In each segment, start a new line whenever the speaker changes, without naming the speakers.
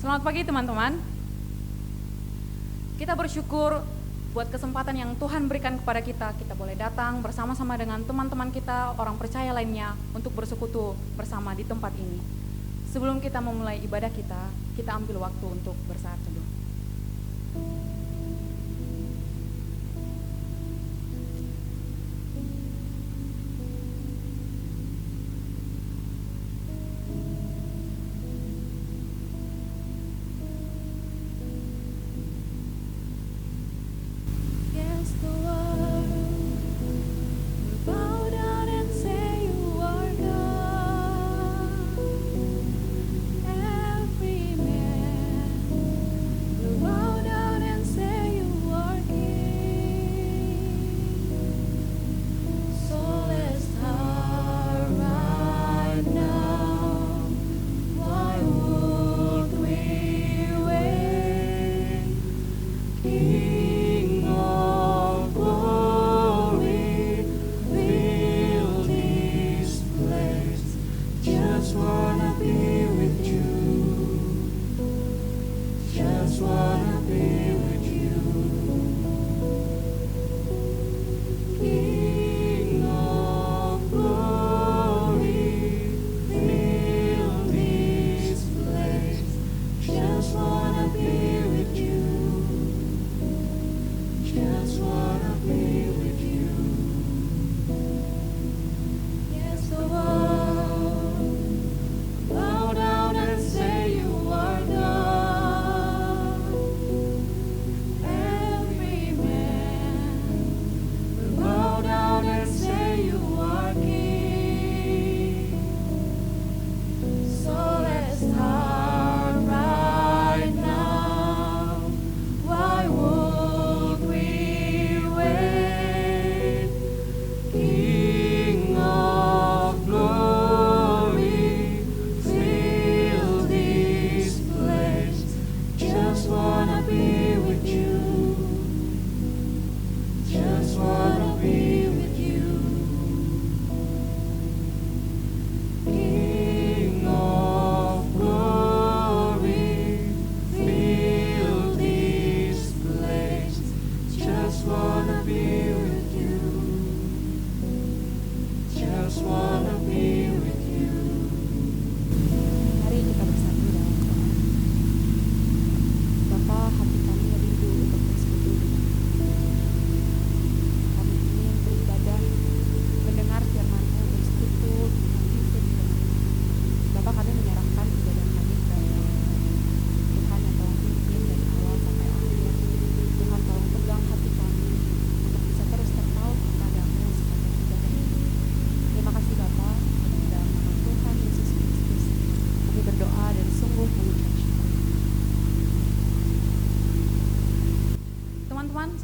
Selamat pagi teman-teman. Kita bersyukur buat kesempatan yang Tuhan berikan kepada kita. Kita boleh datang bersama-sama dengan teman-teman kita, orang percaya lainnya untuk bersekutu bersama di tempat ini. Sebelum kita memulai ibadah kita ambil waktu untuk bersaat teduh.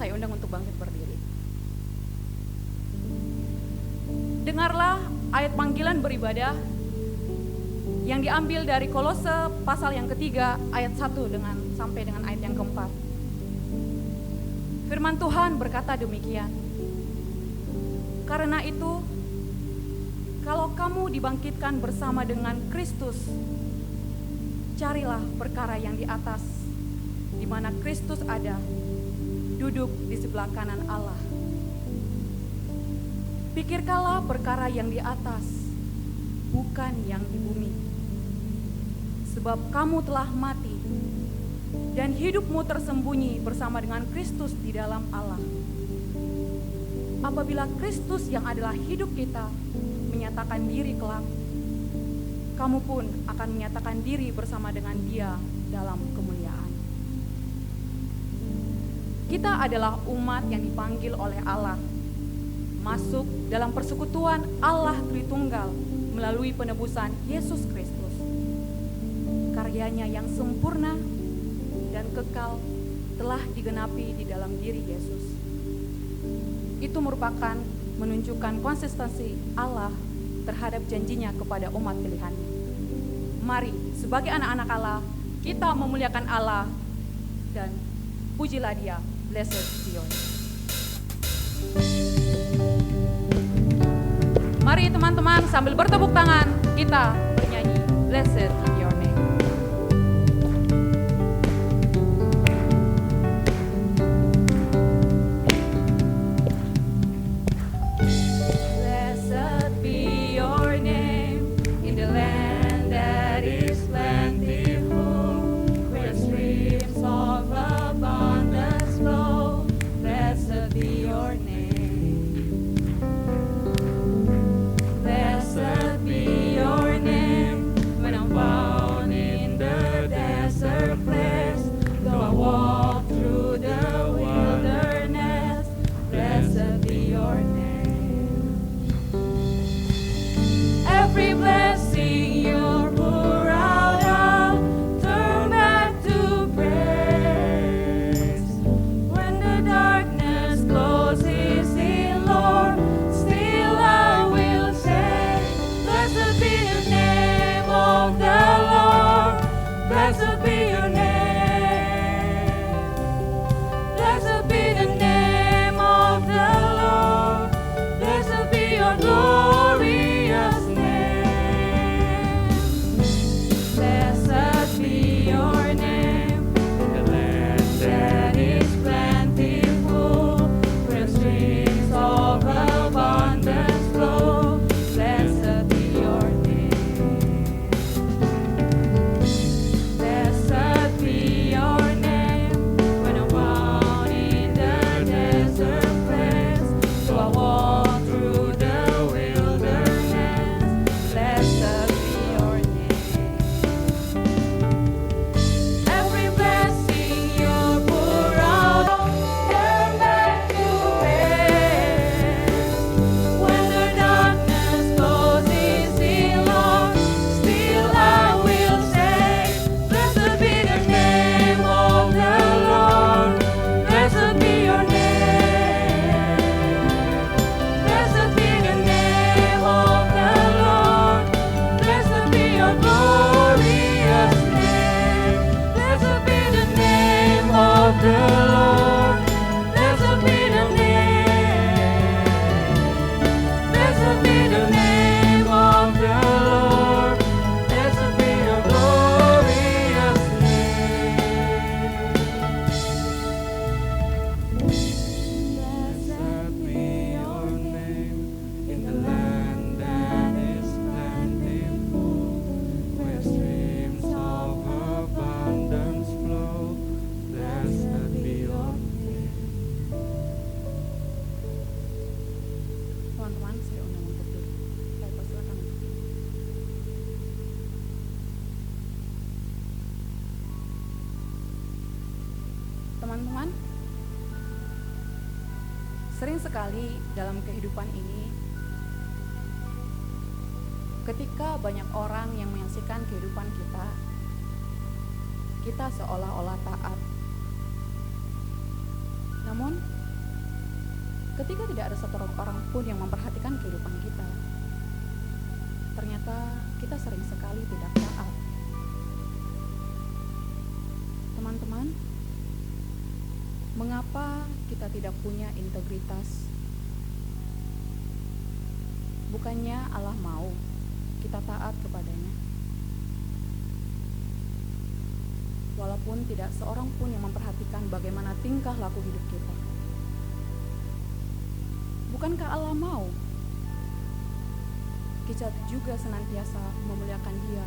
Saya undang untuk bangkit berdiri. Dengarlah ayat panggilan beribadah yang diambil dari Kolose pasal yang ketiga ayat 1 sampai dengan ayat yang keempat. Firman Tuhan berkata demikian. Karena itu, kalau kamu dibangkitkan bersama dengan Kristus, carilah perkara yang di atas, di mana Kristus ada, duduk di sebelah kanan Allah. Pikirkanlah perkara yang di atas, bukan yang di bumi. Sebab kamu telah mati, dan hidupmu tersembunyi bersama dengan Kristus di dalam Allah. Apabila Kristus yang adalah hidup kita menyatakan diri kelak, kamu pun akan menyatakan diri bersama dengan Dia dalam kemuliaan. Kita adalah umat yang dipanggil oleh Allah masuk dalam persekutuan Allah Tritunggal melalui penebusan Yesus Kristus. Karyanya yang sempurna dan kekal telah digenapi di dalam diri Yesus. Itu merupakan menunjukkan konsistensi Allah terhadap janjinya kepada umat pilihannya. Mari sebagai anak-anak Allah kita memuliakan Allah dan pujilah Dia. Blessed Zion. Mari teman-teman sambil bertepuk tangan kita bernyanyi Blessed your name. Teman-teman, sering sekali dalam kehidupan ini, ketika banyak orang yang menyaksikan kehidupan kita seolah-olah taat. Namun, ketika tidak ada satu orang pun yang memperhatikan kehidupan kita, ternyata kita sering sekali tidak taat. Teman-teman, mengapa kita tidak punya integritas? Bukannya Allah mau kita taat kepadanya. Walaupun tidak seorang pun yang memperhatikan bagaimana tingkah laku hidup kita. Bukankah Allah mau kita juga senantiasa memuliakan Dia?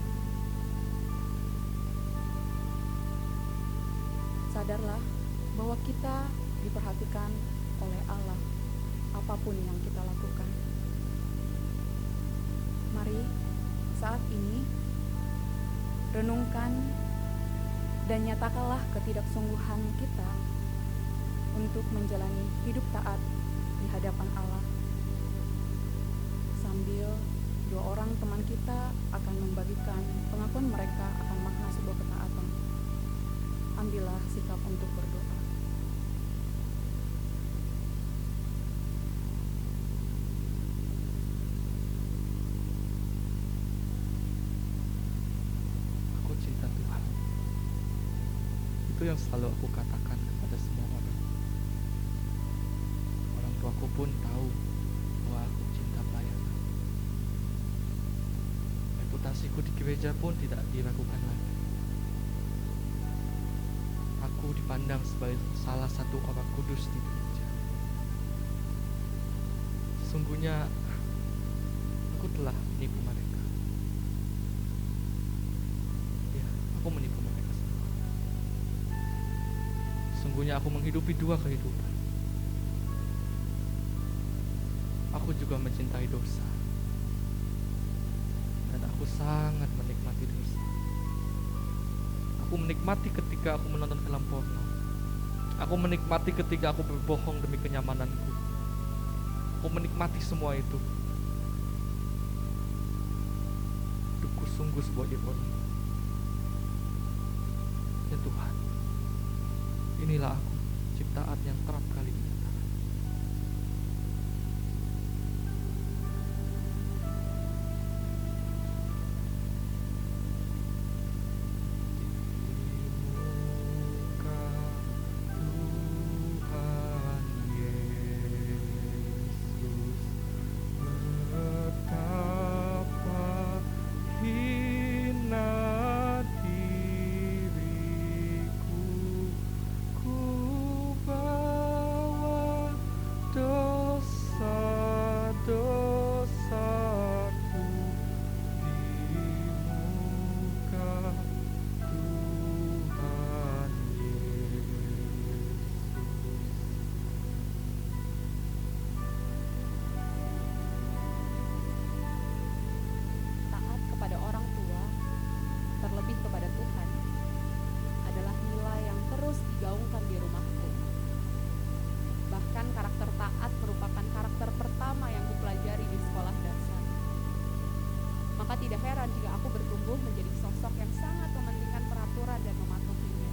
Sadarlah bahwa kita diperhatikan oleh Allah apapun yang kita lakukan. Mari saat ini renungkan dan nyatakanlah ketidaksungguhan kita untuk menjalani hidup taat di hadapan Allah. Sambil dua orang teman kita akan membagikan pengakuan mereka akan makna sebuah ketaatan. Ambillah sikap untuk berdoa.
Aku cinta Tuhan. Itu yang selalu aku katakan kepada semua orang. Orang tuaku pun tahu bahwa aku cinta pelayanan. Reputasiku di gereja pun tidak diragukan lagi. Aku dipandang sebagai salah satu orang kudus di gereja. Sesungguhnya aku telah menipu mereka. Ya, aku menipu mereka semua. Sesungguhnya aku menghidupi dua kehidupan. Aku juga mencintai dosa. Dan aku sangat menikmati dosa. Aku menikmati ketika aku menonton film porno. Aku menikmati ketika aku berbohong demi kenyamananku. Aku menikmati semua itu. Hidupku sungguh sebuah ironi. Ya Tuhan, inilah aku, ciptaan yang kerap kali dinyatakan.
Taat kepada orang tua, terlebih kepada Tuhan, adalah nilai yang terus digaungkan di rumahku. Bahkan karakter taat merupakan karakter pertama yang kupelajari di sekolah dasar. Maka tidak heran jika aku bertumbuh menjadi sosok yang sangat mementingkan peraturan dan mematuhinya.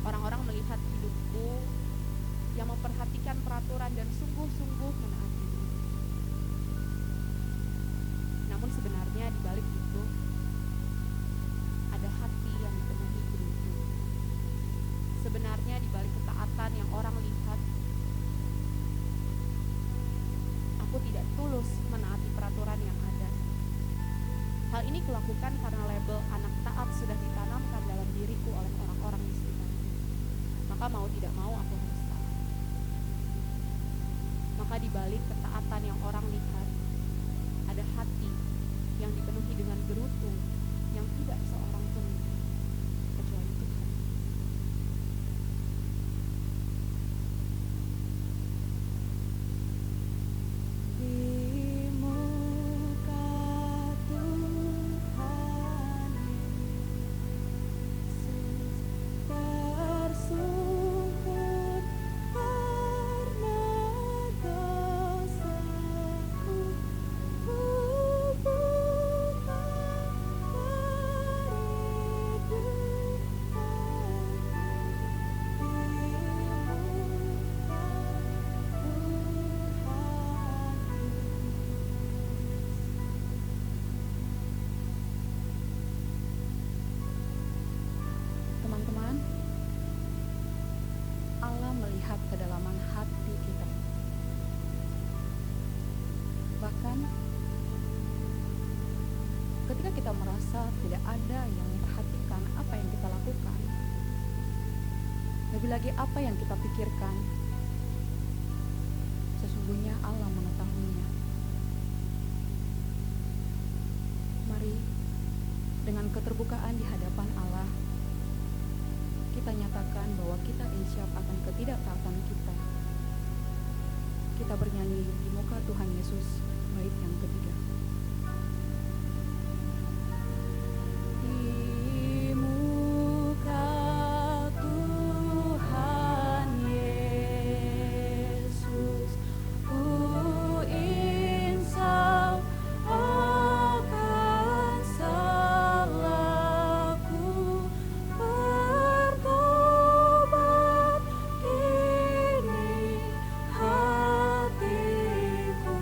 Orang-orang melihat hidupku yang memperhatikan peraturan dan sungguh-sungguh menaatinya. Namun sebenarnya di balik itu ada hati yang dipenuhi gerutu. Sebenarnya di balik ketaatan yang orang lihat, aku tidak tulus menaati peraturan yang ada. Hal ini kulakukan karena label anak taat sudah ditanamkan dalam diriku oleh orang-orang di sekitarku. Maka mau tidak mau aku harus taat. Maka di balik ketaatan yang orang lihat, ada hati yang dipenuhi dengan gerutu yang tidak seorang pun lihat, kecuali Tuhan. Di muka Tuhan Yesus kita merasa tidak ada yang memperhatikan apa yang kita lakukan, lebih lagi apa yang kita pikirkan, sesungguhnya Allah mengetahuinya. Mari dengan keterbukaan di hadapan Allah, kita nyatakan bahwa kita insyaf akan ketidaktaatan kita. Kita bernyanyi di muka Tuhan Yesus, bait yang ketiga. Di muka Tuhan Yesus, ku insaf akan salahku, bertobat kini hatiku,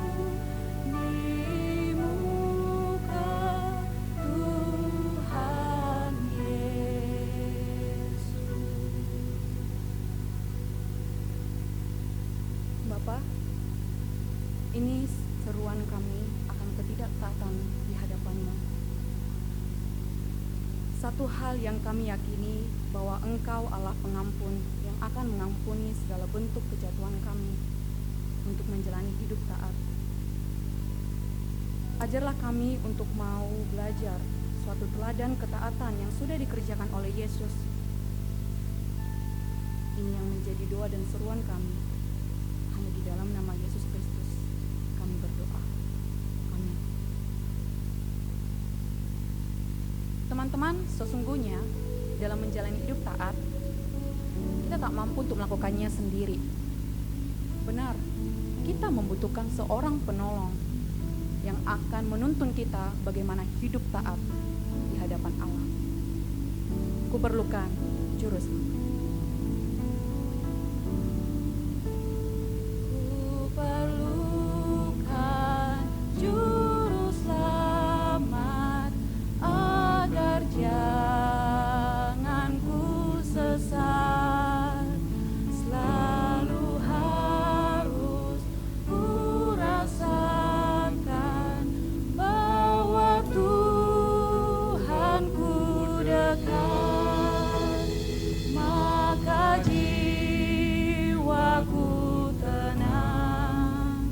di muka Tuhan Yesus. Bapa, ini seruan kami akan ketidaktaatan di hadapan-Mu. Satu hal yang kami yakini bahwa Engkau Allah pengampun yang akan mengampuni segala bentuk kejatuhan kami untuk menjalani hidup taat. Ajarlah kami untuk mau belajar suatu teladan ketaatan yang sudah dikerjakan oleh Yesus. Ini yang menjadi doa dan seruan kami. Hanya di dalam nama Yesus Kristus kami berdoa. Amin. Teman-teman, sesungguhnya dalam menjalani hidup taat, kita tak mampu untuk melakukannya sendiri. Benar, kita membutuhkan seorang penolong yang akan menuntun kita bagaimana hidup taat di hadapan Allah. Kuperlukan juru selamat. Kuperlukan juru selamat agar jangan ku sesat. Selalu harus ku rasakan bahwa Tuhanku dekat, maka jiwaku tenang,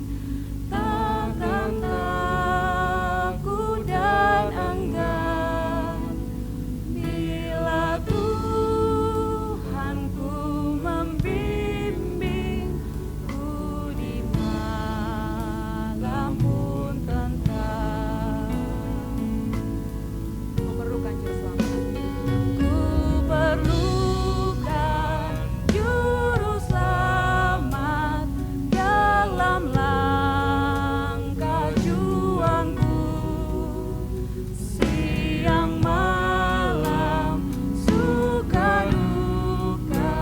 takkan takut dan enggan bila Tuhanku membimbingku di malam pun tentram. Memerlukan juru selamat. Ku perlukan juru selamat dalam langkah juangku. Siang malam suka duka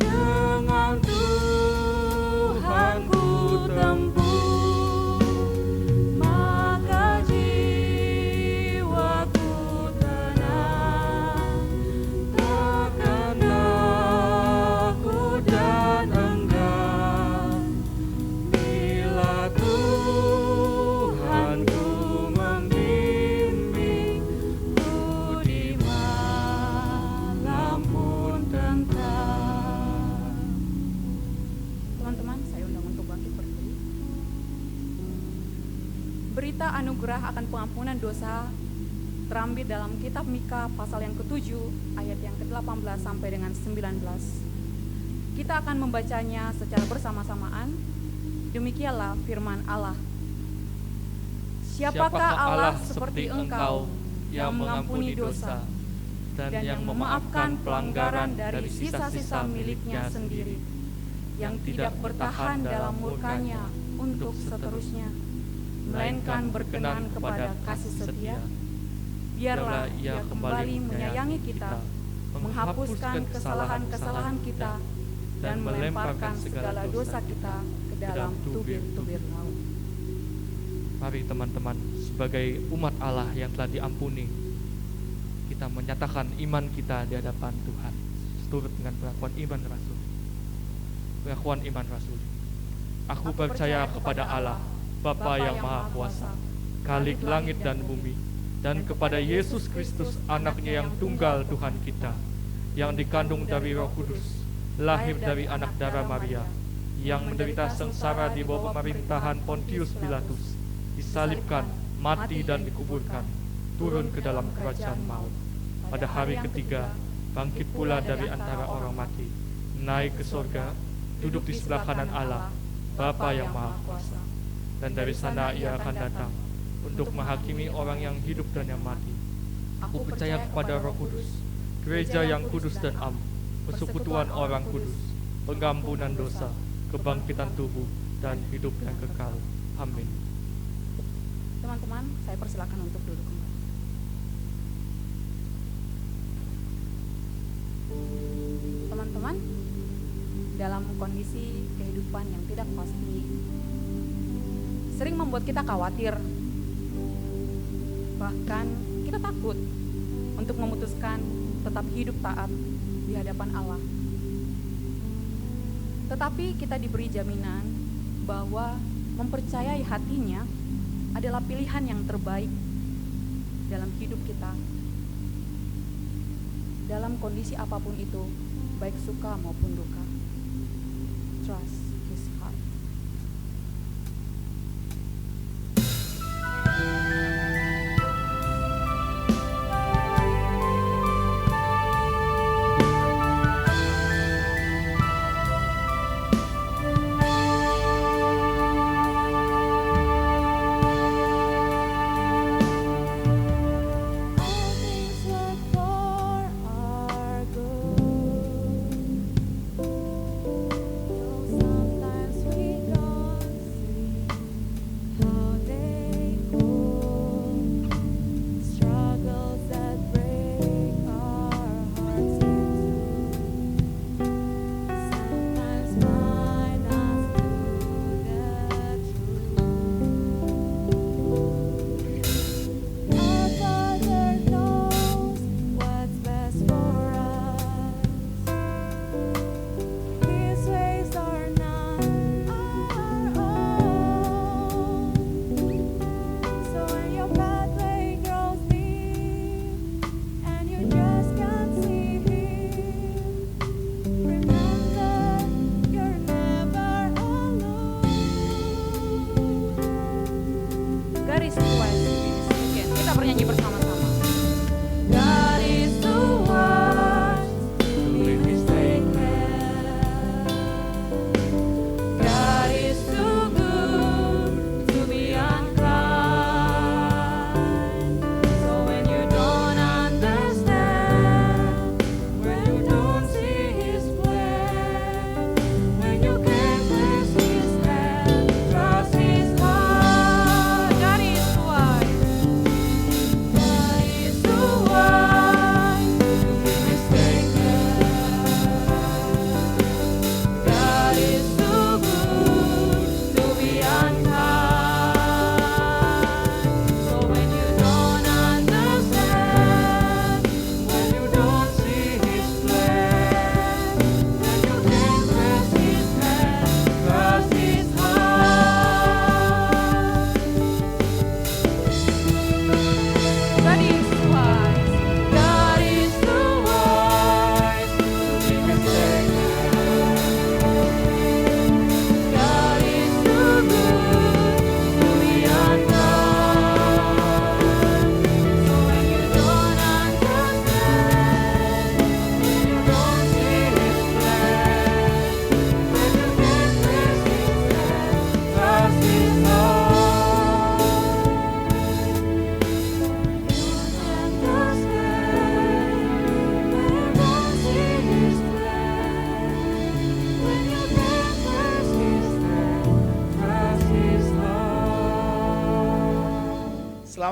dengan Tuhanku tempuh, maka jiwaku tenang, takkan takut dan enggan bila Tuhanku membimbingku di malam pun tentram. Teman-teman, saya undang untuk bangkit berdiri. Berita anugerah akan pengampunan dosa terambil dalam kitab Mika pasal yang ke-7 ayat yang ke-18 sampai dengan 19. Kita akan membacanya secara bersama-samaan. Demikianlah firman Allah. Siapakah Allah seperti Engkau yang mengampuni dosa dan yang memaafkan pelanggaran dari sisa-sisa miliknya sendiri, yang tidak bertahan dalam murkanya untuk seterusnya, melainkan berkenan kepada kasih setia. Biarlah Ia kembali menyayangi kita, menghapuskan kesalahan-kesalahan kita, dan melemparkan segala dosa kita ke dalam tubir-tubir laut.
Mari teman-teman, sebagai umat Allah yang telah diampuni, kita menyatakan iman kita di hadapan Tuhan seturut dengan pengakuan iman Rasul. Pengakuan iman Rasul. Aku percaya kepada Allah, Bapa yang Maha Kuasa, Khalik langit dan bumi, dan kepada Yesus Kristus, anaknya yang tunggal Tuhan kita, yang dikandung dari Roh Kudus, lahir dari anak darah Maria, yang menderita sengsara di bawah pemerintahan Pontius Pilatus, disalibkan, mati dan dikuburkan, turun ke dalam kerajaan maut. Pada hari ketiga, bangkit pula dari antara orang mati, naik ke sorga, duduk di sebelah kanan Allah, Bapa yang Maha Kuasa. Dan dari sana ia akan datang untuk menghakimi orang yang hidup dan yang mati. Aku percaya kepada Roh Kudus, gereja yang kudus dan am, persekutuan orang kudus, pengampunan dosa, kebangkitan tubuh, dan hidup yang kekal. Amin.
Teman-teman, saya persilakan untuk duduk kembali. Teman-teman, dalam kondisi kehidupan yang tidak pasti, sering membuat kita khawatir. Bahkan kita takut untuk memutuskan tetap hidup taat di hadapan Allah. Tetapi kita diberi jaminan bahwa mempercayai hatinya adalah pilihan yang terbaik dalam hidup kita. Dalam kondisi apapun itu, baik suka maupun duka. Trust his heart.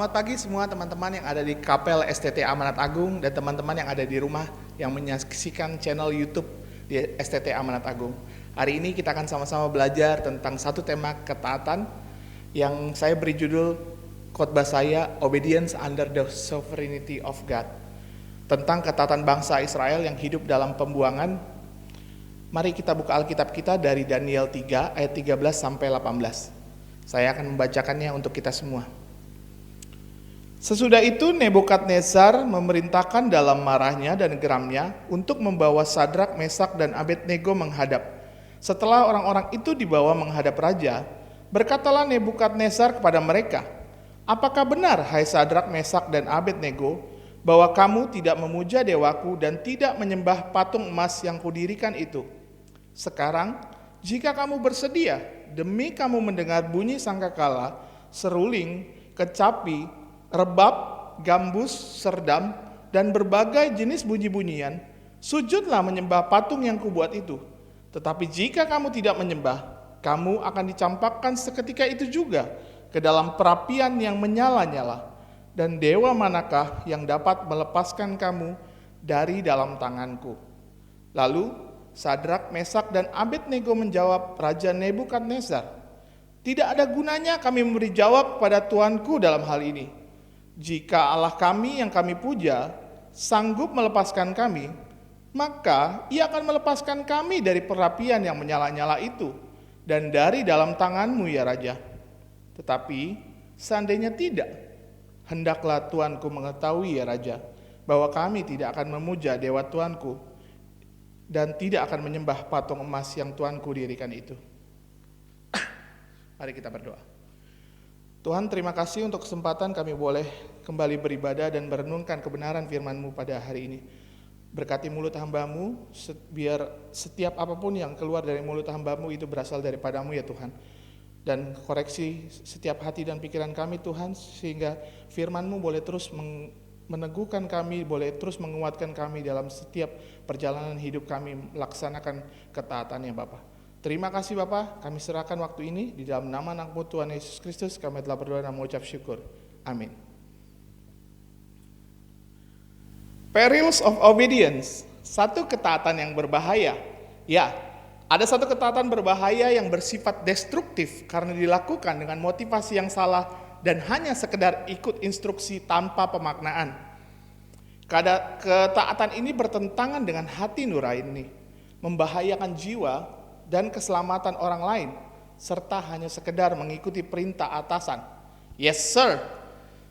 Selamat pagi semua teman-teman yang ada di Kapel STT Amanat Agung dan teman-teman yang ada di rumah yang menyaksikan channel YouTube di STT Amanat Agung. Hari ini kita akan sama-sama belajar tentang satu tema ketaatan yang saya beri judul khotbah saya, Obedience Under the Sovereignty of God. Tentang ketaatan bangsa Israel yang hidup dalam pembuangan. Mari kita buka Alkitab kita dari Daniel 3 ayat 13 sampai 18. Saya akan membacakannya untuk kita semua. Sesudah itu Nebukadnezar memerintahkan dalam marahnya dan geramnya untuk membawa Sadrak, Mesak, dan Abednego menghadap. Setelah orang-orang itu dibawa menghadap raja, berkatalah Nebukadnezar kepada mereka, "Apakah benar, hai Sadrak, Mesak, dan Abednego, bahwa kamu tidak memuja dewaku dan tidak menyembah patung emas yang kudirikan itu? Sekarang, jika kamu bersedia, demi kamu mendengar bunyi sangkakala, seruling, kecapi, rebab, gambus, serdam, dan berbagai jenis bunyi-bunyian, sujudlah menyembah patung yang kubuat itu. Tetapi jika kamu tidak menyembah, kamu akan dicampakkan seketika itu juga ke dalam perapian yang menyala-nyala. Dan dewa manakah yang dapat melepaskan kamu dari dalam tanganku?" Lalu Sadrak, Mesak, dan Abednego menjawab Raja Nebukadnezar, "Tidak ada gunanya kami memberi jawab pada tuanku dalam hal ini. Jika Allah kami yang kami puja sanggup melepaskan kami, maka ia akan melepaskan kami dari perapian yang menyala-nyala itu dan dari dalam tanganmu, ya Raja. Tetapi seandainya tidak, hendaklah tuanku mengetahui, ya Raja, bahwa kami tidak akan memuja dewa tuanku dan tidak akan menyembah patung emas yang tuanku dirikan itu." Mari kita berdoa. Tuhan, terima kasih untuk kesempatan kami boleh kembali beribadah dan merenungkan kebenaran firman-Mu pada hari ini. Berkati mulut hamba-Mu, biar setiap apapun yang keluar dari mulut hamba-Mu itu berasal daripada-Mu, ya Tuhan. Dan koreksi setiap hati dan pikiran kami, Tuhan, sehingga firman-Mu boleh terus meneguhkan kami, boleh terus menguatkan kami dalam setiap perjalanan hidup kami melaksanakan ketaatan, ya Bapa. Terima kasih Bapa, kami serahkan waktu ini di dalam nama Anak-Mu Tuhan Yesus Kristus, kami telah berdoa dan mengucap syukur. Amin. Perils of obedience, satu ketaatan yang berbahaya. Ya, ada satu ketaatan berbahaya yang bersifat destruktif karena dilakukan dengan motivasi yang salah dan hanya sekedar ikut instruksi tanpa pemaknaan. Ketaatan ini bertentangan dengan hati nurani, membahayakan jiwa dan keselamatan orang lain, serta hanya sekedar mengikuti perintah atasan. Yes sir.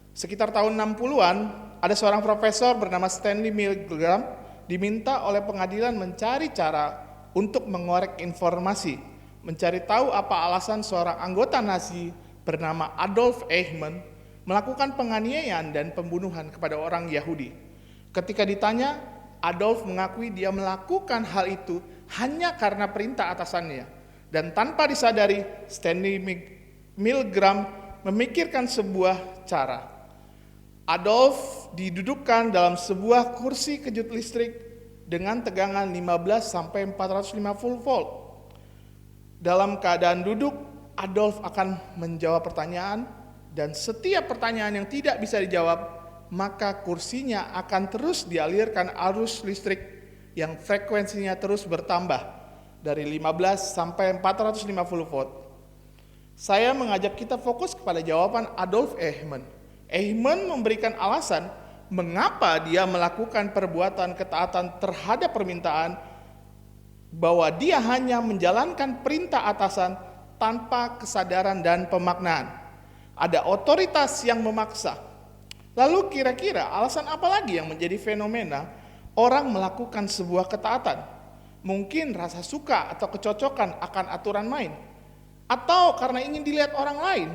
Sekitar tahun 60-an, ada seorang profesor bernama Stanley Milgram diminta oleh pengadilan mencari cara untuk mengorek informasi, mencari tahu apa alasan seorang anggota Nazi bernama Adolf Eichmann melakukan penganiayaan dan pembunuhan kepada orang Yahudi. Ketika ditanya, Adolf mengakui dia melakukan hal itu hanya karena perintah atasannya. Dan tanpa disadari, Stanley Milgram memikirkan sebuah cara. Adolf didudukkan dalam sebuah kursi kejut listrik dengan tegangan 15-450 volt. Dalam keadaan duduk, Adolf akan menjawab pertanyaan, dan setiap pertanyaan yang tidak bisa dijawab, maka kursinya akan terus dialirkan arus listrik yang frekuensinya terus bertambah dari 15-450 volt. Saya mengajak kita fokus kepada jawaban Adolf Eichmann. Eichmann memberikan alasan mengapa dia melakukan perbuatan ketaatan terhadap permintaan, bahwa dia hanya menjalankan perintah atasan tanpa kesadaran dan pemaknaan. Ada otoritas yang memaksa. Lalu kira-kira alasan apa lagi yang menjadi fenomena orang melakukan sebuah ketaatan? Mungkin rasa suka atau kecocokan akan aturan main, atau karena ingin dilihat orang lain,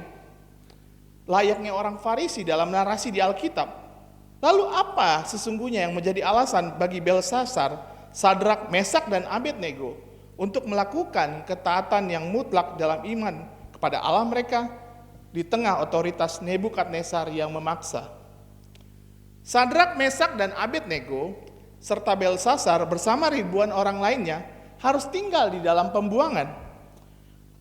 layaknya orang Farisi dalam narasi di Alkitab. Lalu apa sesungguhnya yang menjadi alasan bagi Belsasar, Sadrak, Mesak, dan Abednego untuk melakukan ketaatan yang mutlak dalam iman kepada Allah mereka di tengah otoritas Nebukadnezar yang memaksa? Sadrak, Mesak, dan Abednego serta Belsasar bersama ribuan orang lainnya harus tinggal di dalam pembuangan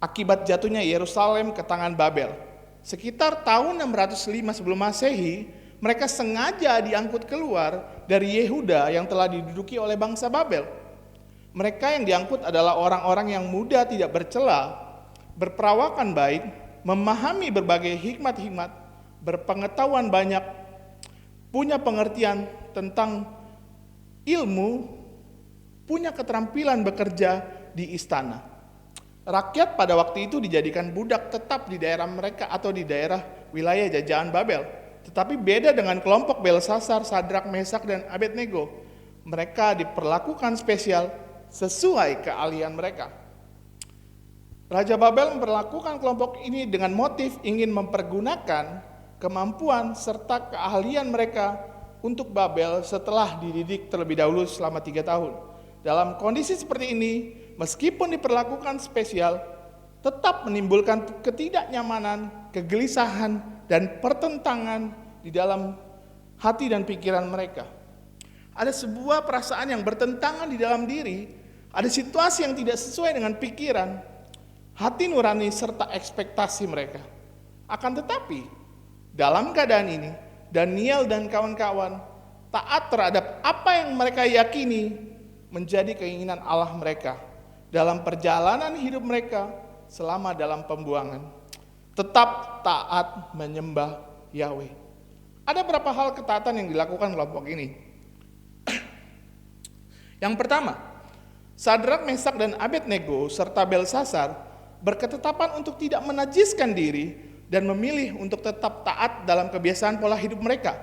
akibat jatuhnya Yerusalem ke tangan Babel. Sekitar tahun 605 sebelum Masehi, mereka sengaja diangkut keluar dari Yehuda yang telah diduduki oleh bangsa Babel. Mereka yang diangkut adalah orang-orang yang muda, tidak bercela, berperawakan baik, memahami berbagai hikmat-hikmat, berpengetahuan banyak, punya pengertian tentang ilmu, punya keterampilan bekerja di istana. Rakyat pada waktu itu dijadikan budak tetap di daerah mereka atau di daerah wilayah jajahan Babel. Tetapi beda dengan kelompok Belsasar, Sadrak, Mesak, dan Abednego. Mereka diperlakukan spesial sesuai keahlian mereka. Raja Babel memperlakukan kelompok ini dengan motif ingin mempergunakan kemampuan serta keahlian mereka untuk Babel setelah dididik terlebih dahulu selama 3 tahun. Dalam kondisi seperti ini, meskipun diperlakukan spesial, tetap menimbulkan ketidaknyamanan, kegelisahan, dan pertentangan di dalam hati dan pikiran mereka. Ada sebuah perasaan yang bertentangan di dalam diri, ada situasi yang tidak sesuai dengan pikiran, hati nurani, serta ekspektasi mereka. Akan tetapi, dalam keadaan ini, Daniel dan kawan-kawan taat terhadap apa yang mereka yakini menjadi keinginan Allah mereka dalam perjalanan hidup mereka selama dalam pembuangan. Tetap taat menyembah Yahweh. Ada beberapa hal ketaatan yang dilakukan kelompok ini. Yang pertama, Sadrak, Mesak, dan Abednego serta Belsasar berketetapan untuk tidak menajiskan diri dan memilih untuk tetap taat dalam kebiasaan pola hidup mereka.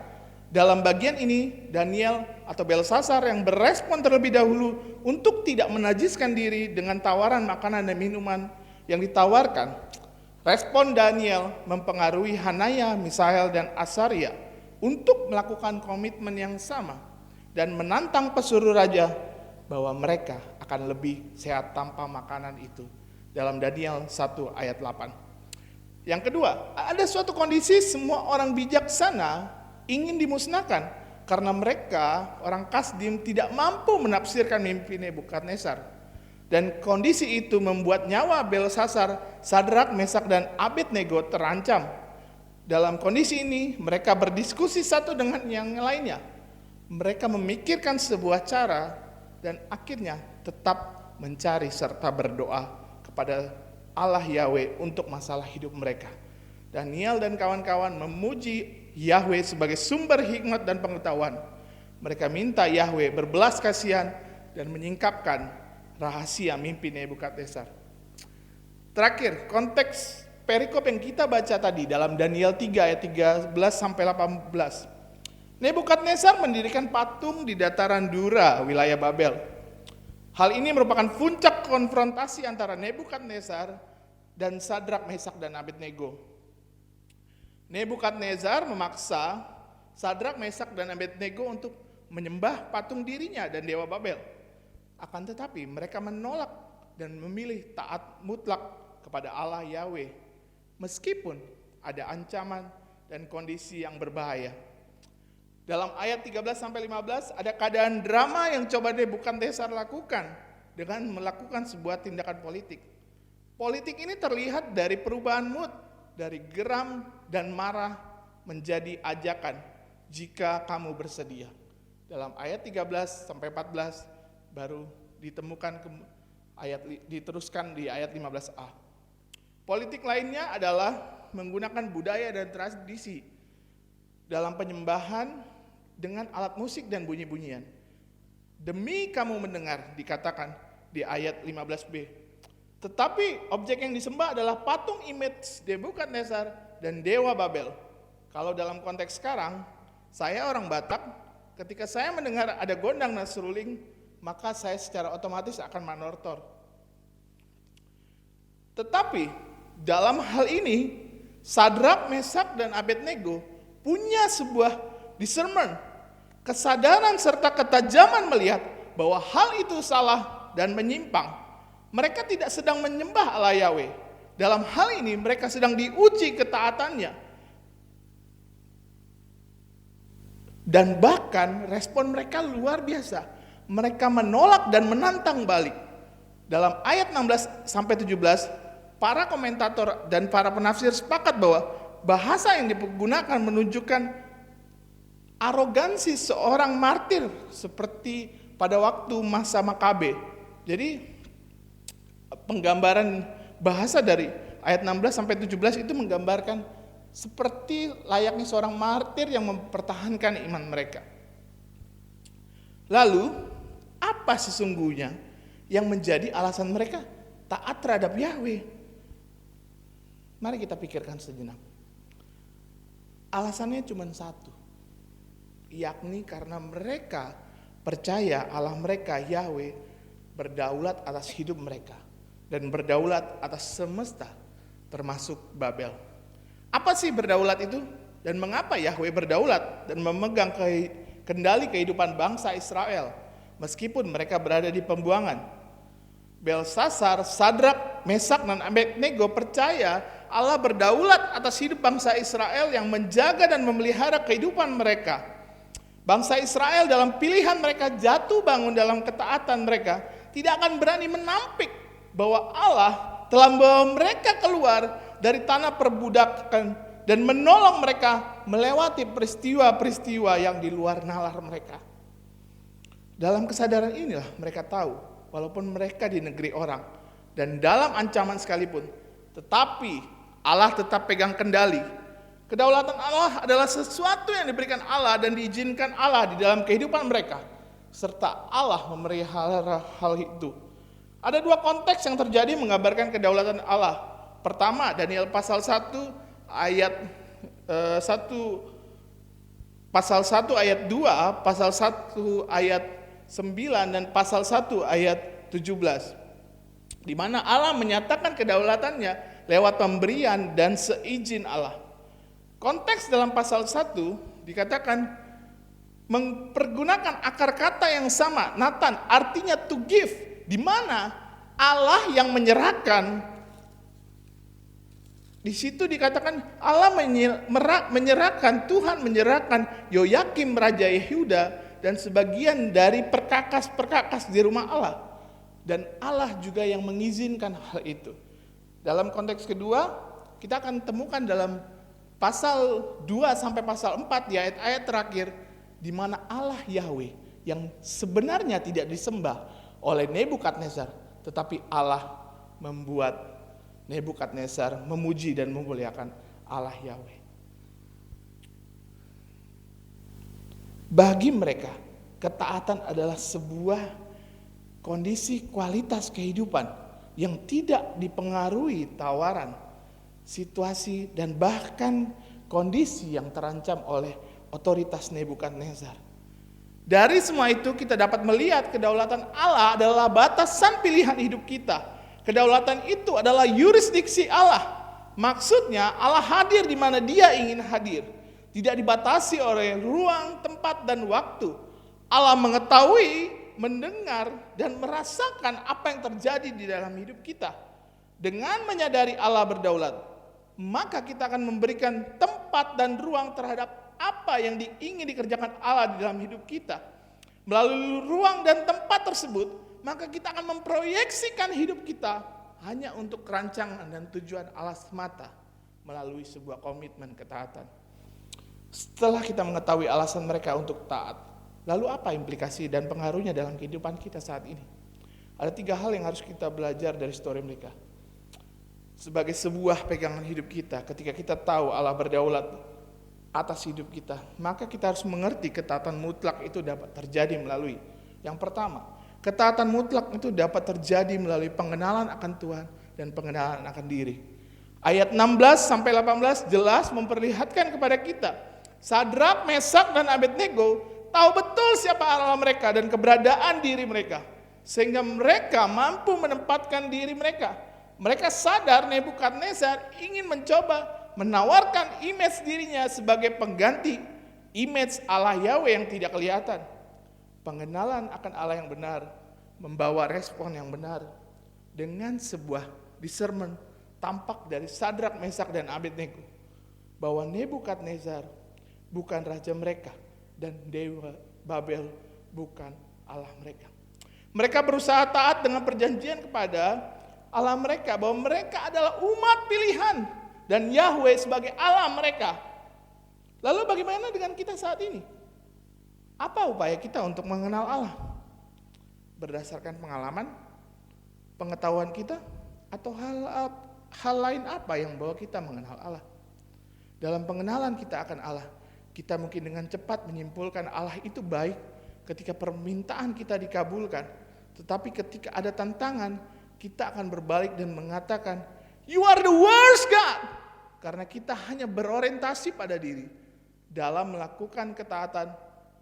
Dalam bagian ini, Daniel atau Belsasar yang berespon terlebih dahulu untuk tidak menajiskan diri dengan tawaran makanan dan minuman yang ditawarkan. Respon Daniel mempengaruhi Hanaya, Misael, dan Asaria untuk melakukan komitmen yang sama dan menantang pesuruh raja bahwa mereka akan lebih sehat tanpa makanan itu. Dalam Daniel 1 ayat 8. Yang kedua, ada suatu kondisi semua orang bijaksana ingin dimusnahkan karena mereka, orang Kasdim, tidak mampu menafsirkan mimpi Nebukadnezar. Dan kondisi itu membuat nyawa Belsasar, Sadrak, Mesak, dan Abednego terancam. Dalam kondisi ini, mereka berdiskusi satu dengan yang lainnya. Mereka memikirkan sebuah cara dan akhirnya tetap mencari serta berdoa kepada Allah Yahweh untuk masalah hidup mereka. Daniel dan kawan-kawan memuji Yahweh sebagai sumber hikmat dan pengetahuan. Mereka minta Yahweh berbelas kasihan dan menyingkapkan rahasia mimpi Nebukadnezar. Terakhir, konteks perikop yang kita baca tadi dalam Daniel 3 ayat 13 sampai 18. Nebukadnezar mendirikan patung di dataran Dura, wilayah Babel. Hal ini merupakan puncak konfrontasi antara Nebukadnezar dan Sadrak, Mesak, dan Abednego. Nebukadnezar memaksa Sadrak, Mesak, dan Abednego untuk menyembah patung dirinya dan dewa Babel. Akan tetapi mereka menolak dan memilih taat mutlak kepada Allah Yahweh, meskipun ada ancaman dan kondisi yang berbahaya. Dalam ayat 13-15 ada keadaan drama yang coba Nebukadnezar lakukan dengan melakukan sebuah tindakan politik. Politik ini terlihat dari perubahan mood, dari geram dan marah menjadi ajakan jika kamu bersedia. Dalam ayat 13-14 baru ditemukan diteruskan di ayat 15a. Politik lainnya adalah menggunakan budaya dan tradisi dalam penyembahan dengan alat musik dan bunyi-bunyian. Demi kamu mendengar, dikatakan di ayat 15b. Tetapi objek yang disembah adalah patung image Nebukadnezar dan dewa Babel. Kalau dalam konteks sekarang, saya orang Batak, ketika saya mendengar ada gondang dan seruling, maka saya secara otomatis akan manortor. Tetapi dalam hal ini, Sadrak, Mesak, dan Abednego punya sebuah discernment, kesadaran serta ketajaman melihat bahwa hal itu salah dan menyimpang. Mereka tidak sedang menyembah Allah Yahweh. Dalam hal ini mereka sedang diuji ketaatannya. Dan bahkan respon mereka luar biasa. Mereka menolak dan menantang balik. Dalam ayat 16-17, para komentator dan para penafsir sepakat bahwa bahasa yang digunakan menunjukkan arogansi seorang martir seperti pada waktu masa Makabe. Jadi penggambaran bahasa dari ayat 16-17 itu menggambarkan seperti layaknya seorang martir yang mempertahankan iman mereka. Lalu, apa sesungguhnya yang menjadi alasan mereka taat terhadap Yahweh? Mari kita pikirkan sejenak. Alasannya cuma satu, yakni karena mereka percaya Allah mereka Yahweh berdaulat atas hidup mereka dan berdaulat atas semesta termasuk Babel. Apa sih berdaulat itu? Dan mengapa Yahweh berdaulat dan memegang kendali kehidupan bangsa Israel meskipun mereka berada di pembuangan? Belsasar, Sadrak, Mesak, dan Abednego percaya Allah berdaulat atas hidup bangsa Israel yang menjaga dan memelihara kehidupan mereka. Bangsa Israel dalam pilihan mereka jatuh bangun dalam ketaatan mereka tidak akan berani menampik bahwa Allah telah membawa mereka keluar dari tanah perbudakan dan menolong mereka melewati peristiwa-peristiwa yang di luar nalar mereka. Dalam kesadaran inilah mereka tahu, walaupun mereka di negeri orang dan dalam ancaman sekalipun, tetapi Allah tetap pegang kendali. Kedaulatan Allah adalah sesuatu yang diberikan Allah dan diizinkan Allah di dalam kehidupan mereka, serta Allah memelihara hal itu. Ada dua konteks yang terjadi menggambarkan kedaulatan Allah. Pertama, Daniel pasal 1 ayat 1 pasal 1 ayat 2, pasal 1 ayat 9 dan pasal 1 ayat 17. Di mana Allah menyatakan kedaulatannya lewat pemberian dan seizin Allah. Konteks dalam pasal 1 dikatakan mempergunakan akar kata yang sama, Nathan, artinya to give, di mana Allah yang menyerahkan. Di situ dikatakan Allah menyerahkan, Tuhan menyerahkan Yoyakim Raja Yehuda dan sebagian dari perkakas-perkakas di rumah Allah. Dan Allah juga yang mengizinkan hal itu. Dalam konteks kedua, kita akan temukan dalam pasal 2 sampai pasal 4 di ayat-ayat terakhir, di mana Allah Yahweh yang sebenarnya tidak disembah oleh Nebukadnezar, tetapi Allah membuat Nebukadnezar memuji dan memuliakan Allah Yahweh. Bagi mereka, ketaatan adalah sebuah kondisi kualitas kehidupan yang tidak dipengaruhi tawaran, situasi, dan bahkan kondisi yang terancam oleh otoritas Nebukadnezar. Dari semua itu kita dapat melihat kedaulatan Allah adalah batasan pilihan hidup kita. Kedaulatan itu adalah yurisdiksi Allah. Maksudnya Allah hadir di mana Dia ingin hadir. Tidak dibatasi oleh ruang, tempat, dan waktu. Allah mengetahui, mendengar, dan merasakan apa yang terjadi di dalam hidup kita. Dengan menyadari Allah berdaulat, maka kita akan memberikan tempat dan ruang terhadap apa yang ingin dikerjakan Allah di dalam hidup kita. Melalui ruang dan tempat tersebut, maka kita akan memproyeksikan hidup kita hanya untuk kerancangan dan tujuan Allah semata melalui sebuah komitmen ketaatan. Setelah kita mengetahui alasan mereka untuk taat, lalu apa implikasi dan pengaruhnya dalam kehidupan kita saat ini? Ada 3 hal yang harus kita belajar dari story mereka. Sebagai sebuah pegangan hidup kita, ketika kita tahu Allah berdaulat atas hidup kita, maka kita harus mengerti ketaatan mutlak itu dapat terjadi melalui yang pertama, ketaatan mutlak itu dapat terjadi melalui pengenalan akan Tuhan dan pengenalan akan diri. Ayat 16 sampai 18 jelas memperlihatkan kepada kita, Sadrak, Mesak, dan Abednego tahu betul siapa Allah mereka dan keberadaan diri mereka, sehingga mereka mampu menempatkan diri mereka. Mereka sadar Nebukadnezar ingin mencoba menawarkan image dirinya sebagai pengganti image Allah Yahweh yang tidak kelihatan. Pengenalan akan Allah yang benar membawa respon yang benar dengan sebuah discernment tampak dari Sadrak, Mesak, dan Abednego bahwa Nebukadnezar bukan raja mereka dan dewa Babel bukan Allah mereka. Mereka berusaha taat dengan perjanjian kepada Allah mereka bahwa mereka adalah umat pilihan dan Yahweh sebagai Allah mereka. Lalu bagaimana dengan kita saat ini? Apa upaya kita untuk mengenal Allah? Berdasarkan pengalaman, pengetahuan kita, atau hal lain apa yang membawa kita mengenal Allah? Dalam pengenalan kita akan Allah, kita mungkin dengan cepat menyimpulkan Allah itu baik ketika permintaan kita dikabulkan. Tetapi ketika ada tantangan, kita akan berbalik dan mengatakan, "You are the worst God." Karena kita hanya berorientasi pada diri dalam melakukan ketaatan,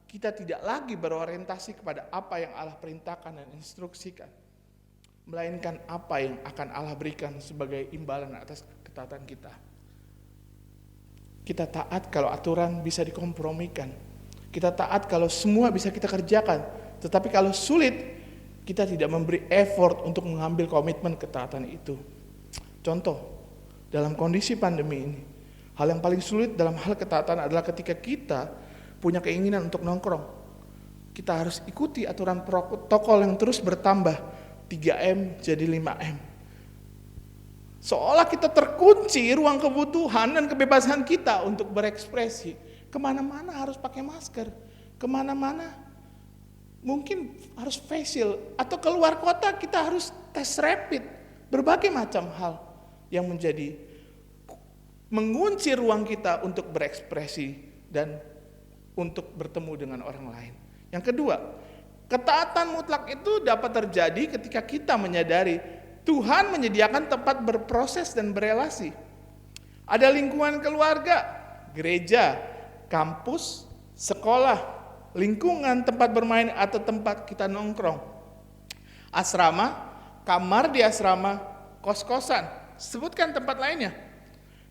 kita tidak lagi berorientasi kepada apa yang Allah perintahkan dan instruksikan, melainkan apa yang akan Allah berikan sebagai imbalan atas ketaatan kita. Kita taat kalau aturan bisa dikompromikan. Kita taat kalau semua bisa kita kerjakan. Tetapi kalau sulit, kita tidak memberi effort untuk mengambil komitmen ketaatan itu. Contoh, dalam kondisi pandemi ini, hal yang paling sulit dalam hal ketaatan adalah ketika kita punya keinginan untuk nongkrong. Kita harus ikuti aturan protokol yang terus bertambah, 3M jadi 5M. Seolah kita terkunci ruang kebutuhan dan kebebasan kita untuk berekspresi. Kemana-mana harus pakai masker, kemana-mana mungkin harus face shield, atau keluar kota kita harus tes rapid, berbagai macam hal yang menjadi mengunci ruang kita untuk berekspresi dan untuk bertemu dengan orang lain. Yang kedua, ketaatan mutlak itu dapat terjadi ketika kita menyadari Tuhan menyediakan tempat berproses dan berelasi. Ada lingkungan keluarga, gereja, kampus, sekolah, lingkungan tempat bermain atau tempat kita nongkrong. Asrama, kamar di asrama, kos-kosan, sebutkan tempat lainnya.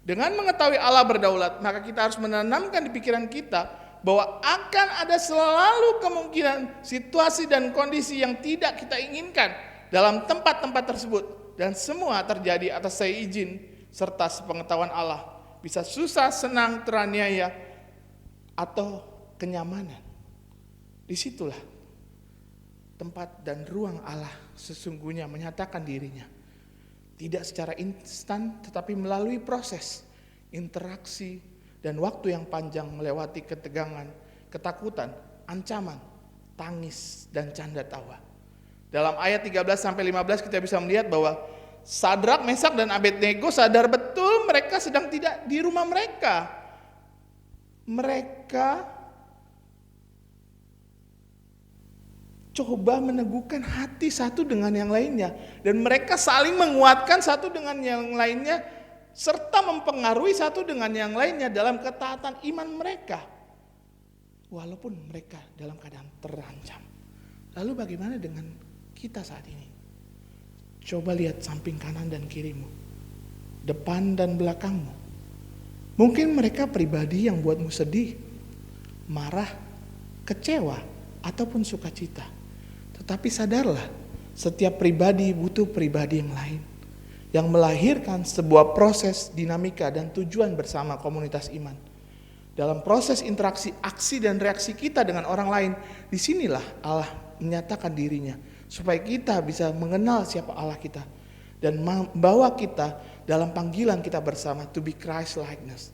Dengan mengetahui Allah berdaulat, maka kita harus menanamkan di pikiran kita bahwa akan ada selalu kemungkinan situasi dan kondisi yang tidak kita inginkan dalam tempat-tempat tersebut, dan semua terjadi atas seizin serta sepengetahuan Allah. Bisa susah, senang, teraniaya, atau kenyamanan. Disitulah tempat dan ruang Allah sesungguhnya menyatakan dirinya. Tidak secara instan, tetapi melalui proses, interaksi, dan waktu yang panjang melewati ketegangan, ketakutan, ancaman, tangis, dan canda tawa. Dalam ayat 13-15 kita bisa melihat bahwa Sadrak, Mesak, dan Abednego sadar betul mereka sedang tidak di rumah mereka. Mereka coba meneguhkan hati satu dengan yang lainnya. Dan mereka saling menguatkan satu dengan yang lainnya, serta mempengaruhi satu dengan yang lainnya dalam ketaatan iman mereka. Walaupun mereka dalam keadaan terancam. Lalu bagaimana dengan kita saat ini? Coba lihat samping kanan dan kirimu, depan dan belakangmu. Mungkin mereka pribadi yang buatmu sedih, marah, kecewa, ataupun sukacita. Tetapi sadarlah, setiap pribadi butuh pribadi yang lain, yang melahirkan sebuah proses, dinamika, dan tujuan bersama komunitas iman. Dalam proses interaksi, aksi, dan reaksi kita dengan orang lain, disinilah Allah menyatakan dirinya, supaya kita bisa mengenal siapa Allah kita dan membawa kita dalam panggilan kita bersama to be Christ likeness.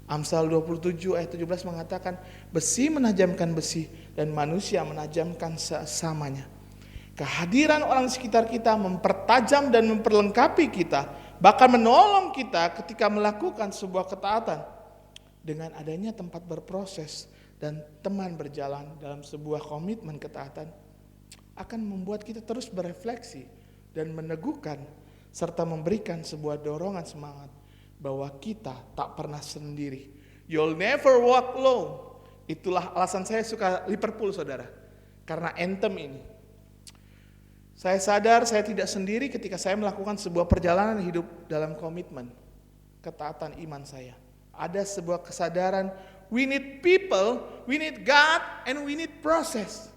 Amsal 27 ayat 17 mengatakan, besi menajamkan besi dan manusia menajamkan sesamanya. Kehadiran orang di sekitar kita mempertajam dan memperlengkapi kita, bahkan menolong kita ketika melakukan sebuah ketaatan. Dengan adanya tempat berproses dan teman berjalan dalam sebuah komitmen ketaatan, akan membuat kita terus berefleksi dan meneguhkan serta memberikan sebuah dorongan semangat bahwa kita tak pernah sendiri. You'll never walk alone. Itulah alasan saya suka Liverpool, saudara, karena anthem ini. Saya sadar saya tidak sendiri ketika saya melakukan sebuah perjalanan hidup dalam komitmen ketaatan iman saya. Ada sebuah kesadaran, we need people, we need God, and we need process.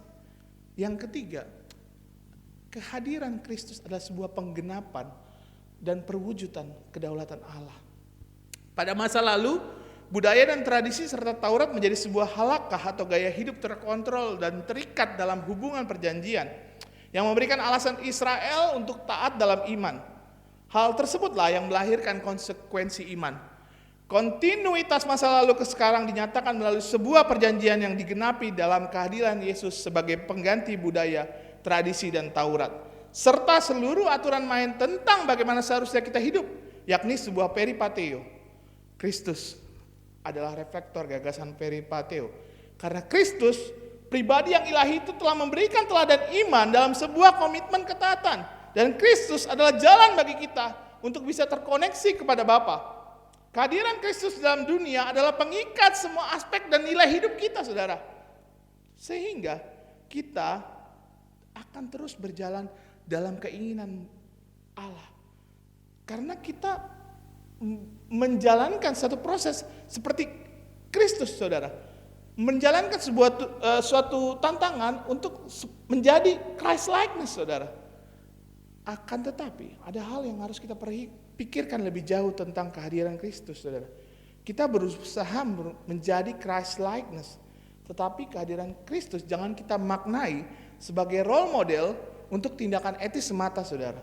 Yang ketiga, kehadiran Kristus adalah sebuah penggenapan dan perwujudan kedaulatan Allah. Pada masa lalu, budaya dan tradisi serta Taurat menjadi sebuah halakah atau gaya hidup terkontrol dan terikat dalam hubungan perjanjian yang memberikan alasan Israel untuk taat dalam iman. Hal tersebutlah yang melahirkan konsekuensi iman. Kontinuitas masa lalu ke sekarang dinyatakan melalui sebuah perjanjian yang digenapi dalam kehadiran Yesus sebagai pengganti budaya, tradisi, dan Taurat, serta seluruh aturan main tentang bagaimana seharusnya kita hidup, yakni sebuah peripateo. Kristus adalah reflektor gagasan peripateo, karena Kristus, pribadi yang ilahi itu, telah memberikan teladan iman dalam sebuah komitmen ketaatan, dan Kristus adalah jalan bagi kita untuk bisa terkoneksi kepada Bapa. Kehadiran Kristus dalam dunia adalah pengikat semua aspek dan nilai hidup kita, saudara. Sehingga kita akan terus berjalan dalam keinginan Allah. Karena kita menjalankan satu proses seperti Kristus, saudara. Menjalankan suatu tantangan untuk menjadi Christ likeness, saudara. Akan tetapi ada hal yang harus kita pikirkan lebih jauh tentang kehadiran Kristus, saudara. Kita berusaha menjadi Christ likeness, tetapi kehadiran Kristus jangan kita maknai sebagai role model untuk tindakan etis semata, saudara.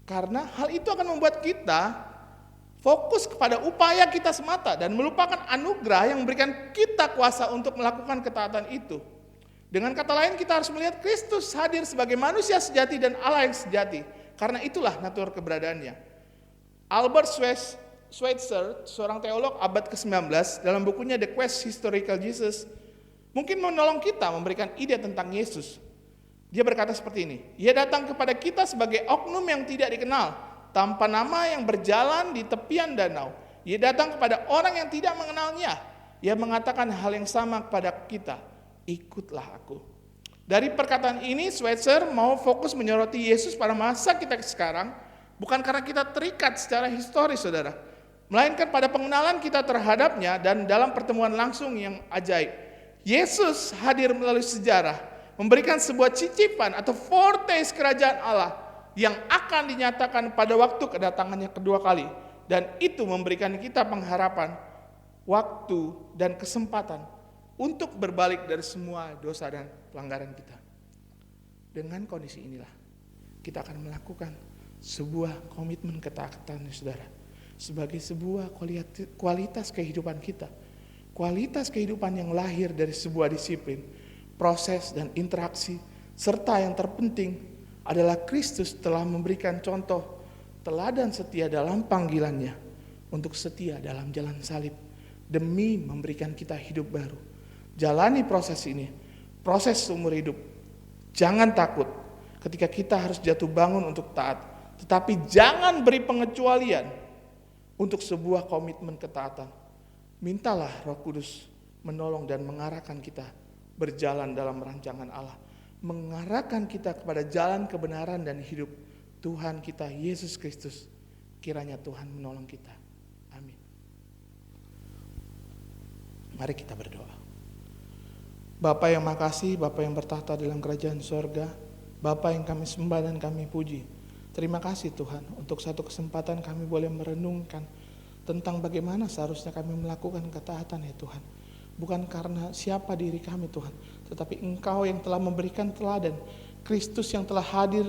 Karena hal itu akan membuat kita fokus kepada upaya kita semata dan melupakan anugerah yang memberikan kita kuasa untuk melakukan ketaatan itu. Dengan kata lain, kita harus melihat Kristus hadir sebagai manusia sejati dan Allah yang sejati. Karena itulah natur keberadaannya. Albert Schweitzer, seorang teolog abad ke-19, dalam bukunya The Quest Historical Jesus, mungkin menolong kita memberikan ide tentang Yesus. Dia berkata seperti ini, ia datang kepada kita sebagai oknum yang tidak dikenal, tanpa nama yang berjalan di tepian danau. Ia datang kepada orang yang tidak mengenalnya. Ia mengatakan hal yang sama kepada kita, ikutlah aku. Dari perkataan ini, Schweitzer mau fokus menyoroti Yesus pada masa kita sekarang, bukan karena kita terikat secara historis, saudara, melainkan pada pengenalan kita terhadapnya dan dalam pertemuan langsung yang ajaib. Yesus hadir melalui sejarah, memberikan sebuah cicipan atau foretaste kerajaan Allah yang akan dinyatakan pada waktu kedatangannya kedua kali. Dan itu memberikan kita pengharapan, waktu, dan kesempatan untuk berbalik dari semua dosa dan pelanggaran kita. Dengan kondisi inilah, kita akan melakukan sebuah komitmen ketaatan, saudara, sebagai sebuah kualitas kehidupan kita. Kualitas kehidupan yang lahir dari sebuah disiplin, proses dan interaksi, serta yang terpenting adalah Kristus telah memberikan contoh teladan setia dalam panggilannya untuk setia dalam jalan salib demi memberikan kita hidup baru. Jalani proses ini, proses seumur hidup. Jangan takut ketika kita harus jatuh bangun untuk taat, tetapi jangan beri pengecualian untuk sebuah komitmen ketaatan. Mintalah Roh Kudus menolong dan mengarahkan kita berjalan dalam rancangan Allah, mengarahkan kita kepada jalan kebenaran dan hidup Tuhan kita Yesus Kristus. Kiranya Tuhan menolong kita. Amin. Mari kita berdoa. Bapa yang makasih, Bapa yang bertahta dalam kerajaan sorga, Bapa yang kami sembah dan kami puji. Terima kasih Tuhan untuk satu kesempatan kami boleh merenungkan tentang bagaimana seharusnya kami melakukan ketaatan ya Tuhan. Bukan karena siapa diri kami Tuhan, tetapi Engkau yang telah memberikan teladan, Kristus yang telah hadir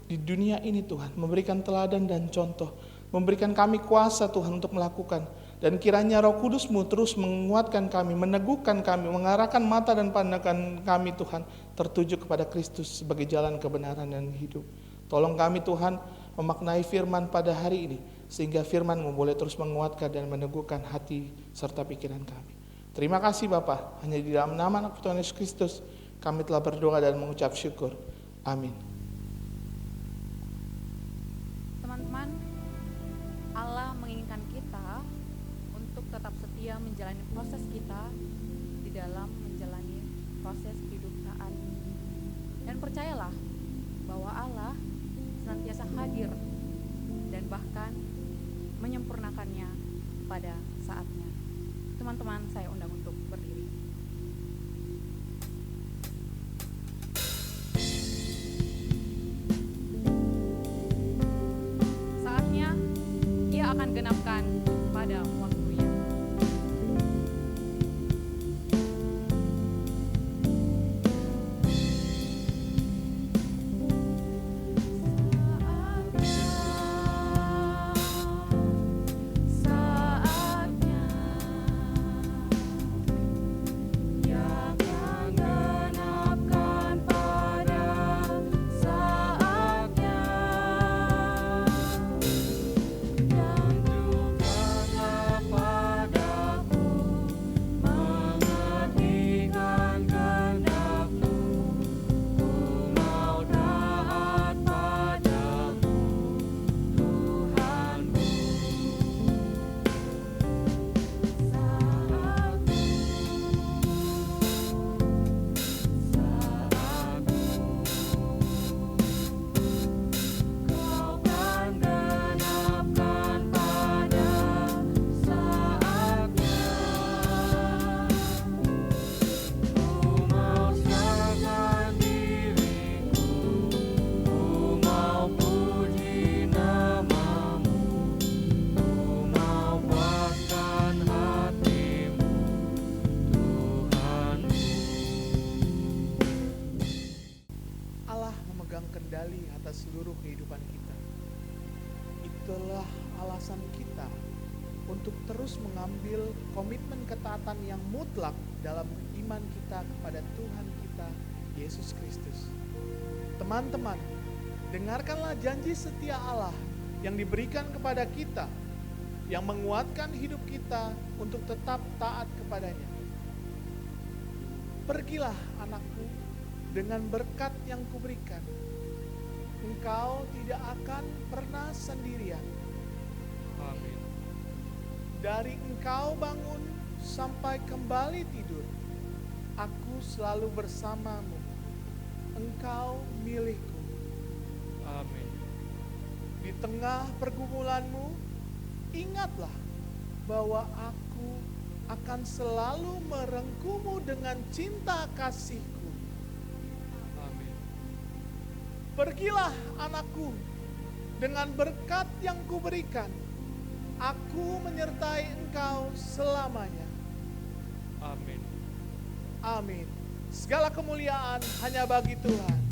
di dunia ini Tuhan, memberikan teladan dan contoh, memberikan kami kuasa Tuhan untuk melakukan. Dan kiranya Roh Kudus-Mu terus menguatkan kami, meneguhkan kami, mengarahkan mata dan pandangan kami Tuhan tertuju kepada Kristus sebagai jalan kebenaran dan hidup. Tolong kami Tuhan memaknai firman pada hari ini, sehingga firman-Mu boleh terus menguatkan dan meneguhkan hati serta pikiran kami. Terima kasih Bapa, hanya di dalam nama Anak Tuhan Yesus Kristus kami telah berdoa dan mengucap syukur. Amin.
Teman-teman, Allah menginginkan kita untuk tetap setia menjalani proses kita di dalam menjalani proses hidup taat. Dan percayalah bahwa Allah senantiasa hadir dan bahkan menyempurnakannya pada saatnya. Teman-teman, saya undang untuk berdiri. Saatnya Ia akan genapkan pada waktunya.
Yang
kendali atas seluruh kehidupan kita. Itulah alasan kita untuk terus mengambil komitmen ketaatan yang mutlak dalam iman kita kepada Tuhan kita, Yesus Kristus. Teman-teman, dengarkanlah janji setia Allah yang diberikan kepada kita, yang menguatkan hidup kita untuk tetap taat kepadanya. Pergilah anakku dengan berkat yang kuberikan. Engkau tidak akan pernah sendirian.
Amin.
Dari engkau bangun sampai kembali tidur, aku selalu bersamamu. Engkau milikku.
Amin.
Di tengah pergumulanmu, ingatlah bahwa aku akan selalu merengkuhmu dengan cinta kasihku.
Amin.
Pergilah anakku dengan berkat yang kuberikan. Aku menyertai engkau selamanya.
Amin.
Amin. Segala kemuliaan hanya bagi Tuhan.